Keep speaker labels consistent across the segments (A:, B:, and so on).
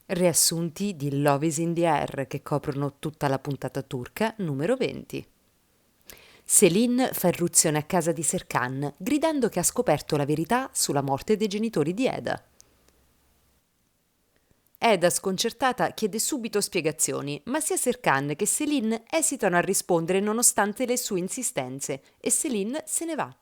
A: Riassunti di Love is in the Air che coprono tutta la puntata turca numero 20. Selin fa irruzione a casa di Serkan, gridando che ha scoperto la verità sulla morte dei genitori di Eda. Eda, sconcertata, chiede subito spiegazioni, ma sia Serkan che Selin esitano a rispondere nonostante le sue insistenze, e Selin se ne va.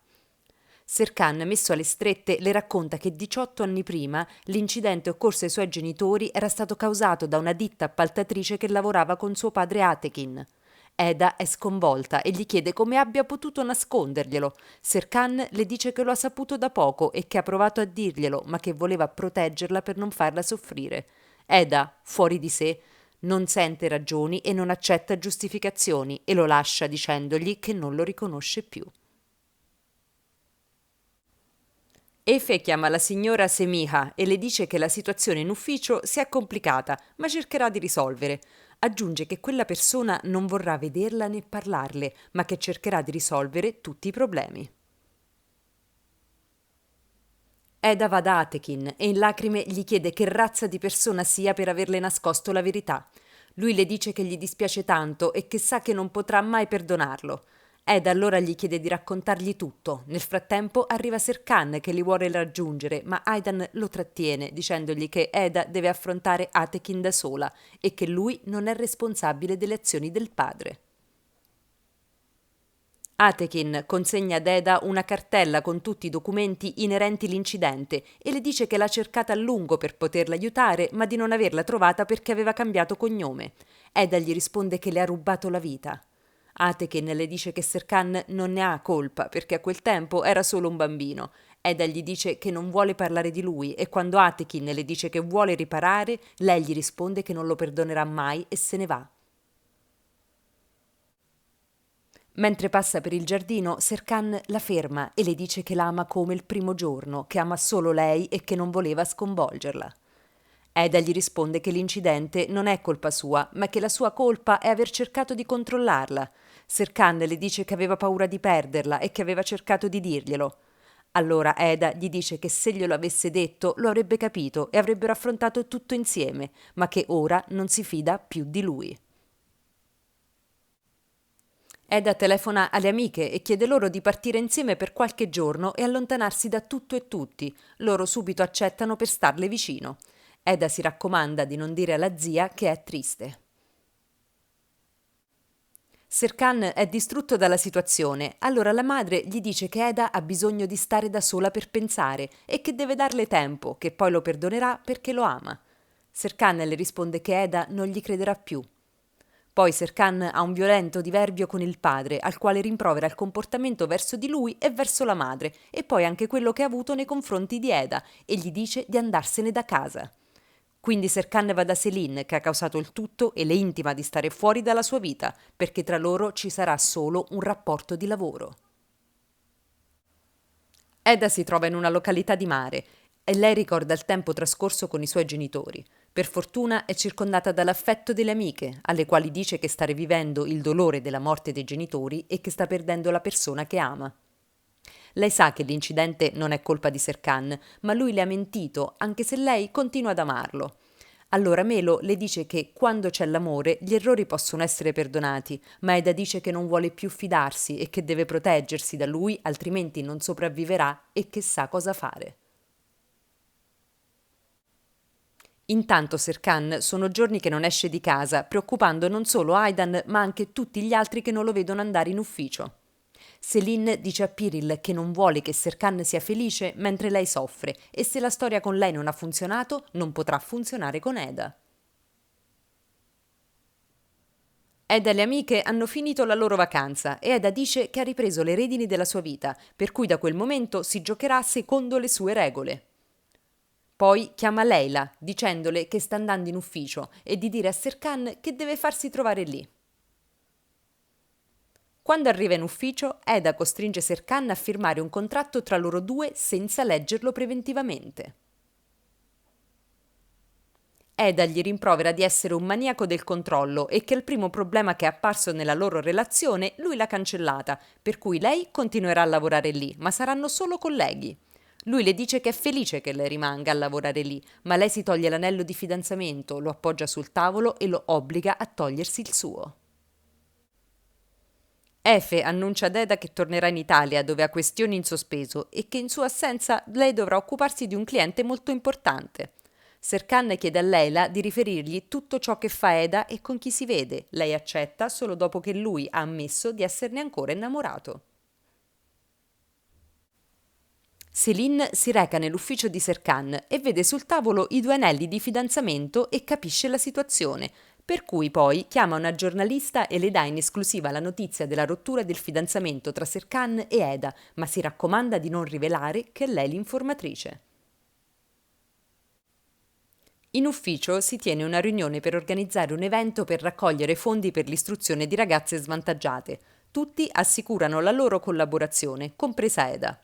A: Serkan, messo alle strette, le racconta che 18 anni prima l'incidente occorso ai suoi genitori era stato causato da una ditta appaltatrice che lavorava con suo padre Atekin. Eda è sconvolta e gli chiede come abbia potuto nasconderglielo. Serkan le dice che lo ha saputo da poco e che ha provato a dirglielo, ma che voleva proteggerla per non farla soffrire. Eda, fuori di sé, non sente ragioni e non accetta giustificazioni e lo lascia dicendogli che non lo riconosce più. Efe chiama la signora Semiha e le dice che la situazione in ufficio si è complicata, ma cercherà di risolvere. Aggiunge che quella persona non vorrà vederla né parlarle, ma che cercherà di risolvere tutti i problemi. Eda va da Atekin e in lacrime gli chiede che razza di persona sia per averle nascosto la verità. Lui le dice che gli dispiace tanto e che sa che non potrà mai perdonarlo. Eda allora gli chiede di raccontargli tutto. Nel frattempo arriva Serkan che li vuole raggiungere, ma Aidan lo trattiene dicendogli che Eda deve affrontare Atekin da sola e che lui non è responsabile delle azioni del padre. Atekin consegna ad Eda una cartella con tutti i documenti inerenti l'incidente e le dice che l'ha cercata a lungo per poterla aiutare, ma di non averla trovata perché aveva cambiato cognome. Eda gli risponde che le ha rubato la vita. Atekin le dice che Serkan non ne ha colpa perché a quel tempo era solo un bambino. Eda gli dice che non vuole parlare di lui e quando Atekin le dice che vuole riparare, lei gli risponde che non lo perdonerà mai e se ne va. Mentre passa per il giardino, Serkan la ferma e le dice che la ama come il primo giorno, che ama solo lei e che non voleva sconvolgerla. Eda gli risponde che l'incidente non è colpa sua, ma che la sua colpa è aver cercato di controllarla. Serkan le dice che aveva paura di perderla e che aveva cercato di dirglielo. Allora Eda gli dice che se glielo avesse detto lo avrebbe capito e avrebbero affrontato tutto insieme, ma che ora non si fida più di lui. Eda telefona alle amiche e chiede loro di partire insieme per qualche giorno e allontanarsi da tutto e tutti. Loro subito accettano per starle vicino. Eda si raccomanda di non dire alla zia che è triste. Serkan è distrutto dalla situazione, allora la madre gli dice che Eda ha bisogno di stare da sola per pensare e che deve darle tempo, che poi lo perdonerà perché lo ama. Serkan le risponde che Eda non gli crederà più. Poi Serkan ha un violento diverbio con il padre, al quale rimprovera il comportamento verso di lui e verso la madre, e poi anche quello che ha avuto nei confronti di Eda, e gli dice di andarsene da casa. Quindi Serkan va da Selin, che ha causato il tutto, e le intima di stare fuori dalla sua vita, perché tra loro ci sarà solo un rapporto di lavoro. Eda si trova in una località di mare e lei ricorda il tempo trascorso con i suoi genitori. Per fortuna è circondata dall'affetto delle amiche, alle quali dice che sta rivivendo il dolore della morte dei genitori e che sta perdendo la persona che ama. Lei sa che l'incidente non è colpa di Serkan, ma lui le ha mentito, anche se lei continua ad amarlo. Allora Melo le dice che quando c'è l'amore gli errori possono essere perdonati, ma Eda dice che non vuole più fidarsi e che deve proteggersi da lui, altrimenti non sopravviverà e che sa cosa fare. Intanto Serkan sono giorni che non esce di casa, preoccupando non solo Aidan ma anche tutti gli altri che non lo vedono andare in ufficio. Selin dice a Piril che non vuole che Serkan sia felice mentre lei soffre e se la storia con lei non ha funzionato non potrà funzionare con Eda. Eda e le amiche hanno finito la loro vacanza e Eda dice che ha ripreso le redini della sua vita, per cui da quel momento si giocherà secondo le sue regole. Poi chiama Leila dicendole che sta andando in ufficio e di dire a Serkan che deve farsi trovare lì. Quando arriva in ufficio, Eda costringe Serkan a firmare un contratto tra loro due senza leggerlo preventivamente. Eda gli rimprovera di essere un maniaco del controllo e che il primo problema che è apparso nella loro relazione lui l'ha cancellata, per cui lei continuerà a lavorare lì, ma saranno solo colleghi. Lui le dice che è felice che lei rimanga a lavorare lì, ma lei si toglie l'anello di fidanzamento, lo appoggia sul tavolo e lo obbliga a togliersi il suo. Efe annuncia ad Eda che tornerà in Italia, dove ha questioni in sospeso, e che in sua assenza lei dovrà occuparsi di un cliente molto importante. Serkan chiede a Leila di riferirgli tutto ciò che fa Eda e con chi si vede. Lei accetta solo dopo che lui ha ammesso di esserne ancora innamorato. Selin si reca nell'ufficio di Serkan e vede sul tavolo i due anelli di fidanzamento e capisce la situazione, per cui poi chiama una giornalista e le dà in esclusiva la notizia della rottura del fidanzamento tra Serkan e Eda, ma si raccomanda di non rivelare che è lei l'informatrice. In ufficio si tiene una riunione per organizzare un evento per raccogliere fondi per l'istruzione di ragazze svantaggiate. Tutti assicurano la loro collaborazione, compresa Eda.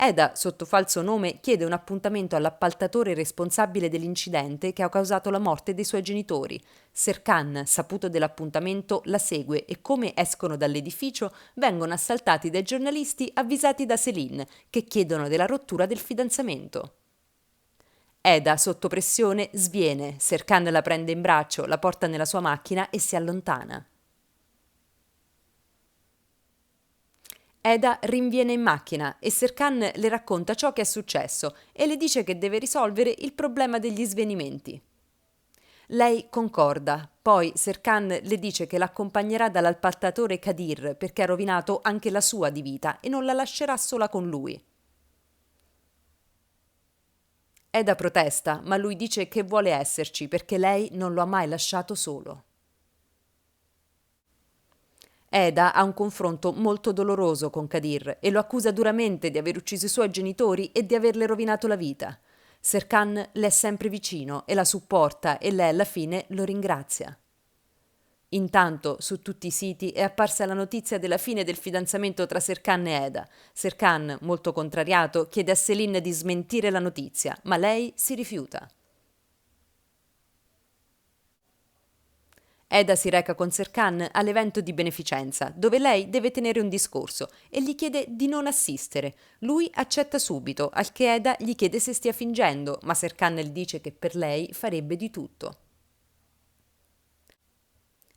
A: Eda, sotto falso nome, chiede un appuntamento all'appaltatore responsabile dell'incidente che ha causato la morte dei suoi genitori. Serkan, saputo dell'appuntamento, la segue e come escono dall'edificio vengono assaltati dai giornalisti avvisati da Selin, che chiedono della rottura del fidanzamento. Eda, sotto pressione, sviene. Serkan la prende in braccio, la porta nella sua macchina e si allontana. Eda rinviene in macchina e Serkan le racconta ciò che è successo e le dice che deve risolvere il problema degli svenimenti. Lei concorda, poi Serkan le dice che l'accompagnerà dall'appaltatore Kadir perché ha rovinato anche la sua di vita e non la lascerà sola con lui. Eda protesta, ma lui dice che vuole esserci perché lei non lo ha mai lasciato solo. Eda ha un confronto molto doloroso con Kadir e lo accusa duramente di aver ucciso i suoi genitori e di averle rovinato la vita. Serkan le è sempre vicino e la supporta e lei alla fine lo ringrazia. Intanto su tutti i siti è apparsa la notizia della fine del fidanzamento tra Serkan e Eda. Serkan, molto contrariato, chiede a Selin di smentire la notizia, ma lei si rifiuta. Eda si reca con Serkan all'evento di beneficenza, dove lei deve tenere un discorso e gli chiede di non assistere. Lui accetta subito, al che Eda gli chiede se stia fingendo, ma Serkan le dice che per lei farebbe di tutto.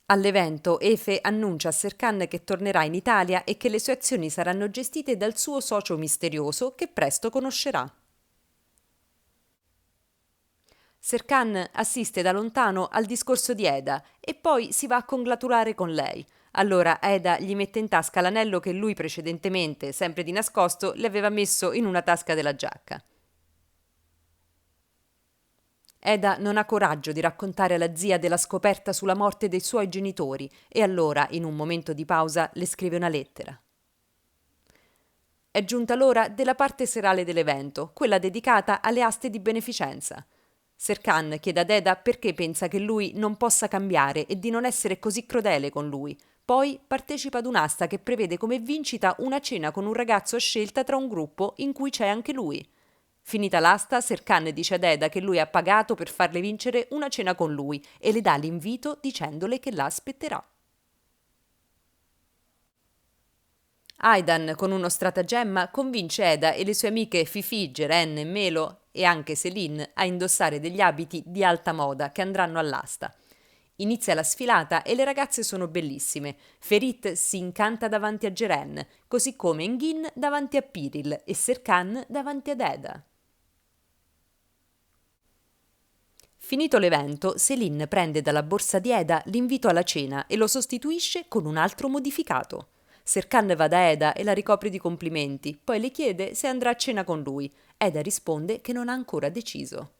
A: All'evento Efe annuncia a Serkan che tornerà in Italia e che le sue azioni saranno gestite dal suo socio misterioso che presto conoscerà. Serkan assiste da lontano al discorso di Eda e poi si va a congratulare con lei. Allora Eda gli mette in tasca l'anello che lui precedentemente, sempre di nascosto, le aveva messo in una tasca della giacca. Eda non ha coraggio di raccontare alla zia della scoperta sulla morte dei suoi genitori e allora, in un momento di pausa, le scrive una lettera. È giunta l'ora della parte serale dell'evento, quella dedicata alle aste di beneficenza. Serkan chiede ad Eda perché pensa che lui non possa cambiare e di non essere così crudele con lui. Poi partecipa ad un'asta che prevede come vincita una cena con un ragazzo a scelta tra un gruppo in cui c'è anche lui. Finita l'asta, Serkan dice ad Eda che lui ha pagato per farle vincere una cena con lui e le dà l'invito dicendole che la aspetterà. Aidan, con uno stratagemma, convince Eda e le sue amiche Fifi, Geren e Melo e anche Selin a indossare degli abiti di alta moda che andranno all'asta. Inizia la sfilata e le ragazze sono bellissime. Ferit si incanta davanti a Geren, così come Engin davanti a Piril e Serkan davanti ad Eda. Finito l'evento, Selin prende dalla borsa di Eda l'invito alla cena e lo sostituisce con un altro modificato. Serkan va da Eda e la ricopre di complimenti, poi le chiede se andrà a cena con lui. Eda risponde che non ha ancora deciso.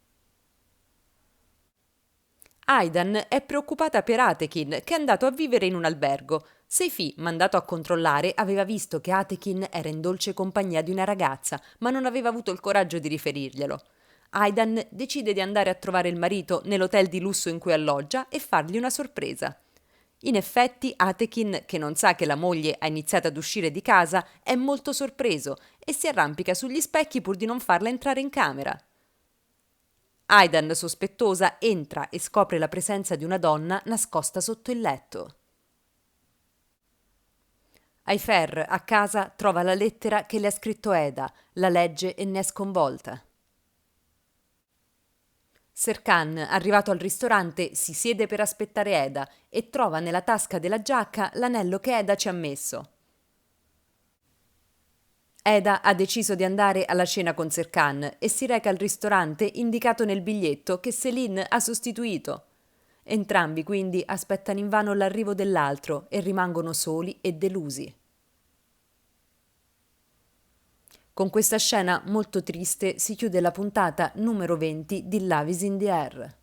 A: Aidan è preoccupata per Atekin, che è andato a vivere in un albergo. Seifi, mandato a controllare, aveva visto che Atekin era in dolce compagnia di una ragazza, ma non aveva avuto il coraggio di riferirglielo. Aidan decide di andare a trovare il marito nell'hotel di lusso in cui alloggia e fargli una sorpresa. In effetti, Atekin, che non sa che la moglie ha iniziato ad uscire di casa, è molto sorpreso e si arrampica sugli specchi pur di non farla entrare in camera. Aidan, sospettosa, entra e scopre la presenza di una donna nascosta sotto il letto. Aifer, a casa, trova la lettera che le ha scritto Eda, la legge e ne è sconvolta. Serkan, arrivato al ristorante, si siede per aspettare Eda e trova nella tasca della giacca l'anello che Eda ci ha messo. Eda ha deciso di andare alla cena con Serkan e si reca al ristorante indicato nel biglietto che Céline ha sostituito. Entrambi quindi aspettano invano l'arrivo dell'altro e rimangono soli e delusi. Con questa scena molto triste si chiude la puntata numero 20 di Love is in the Air.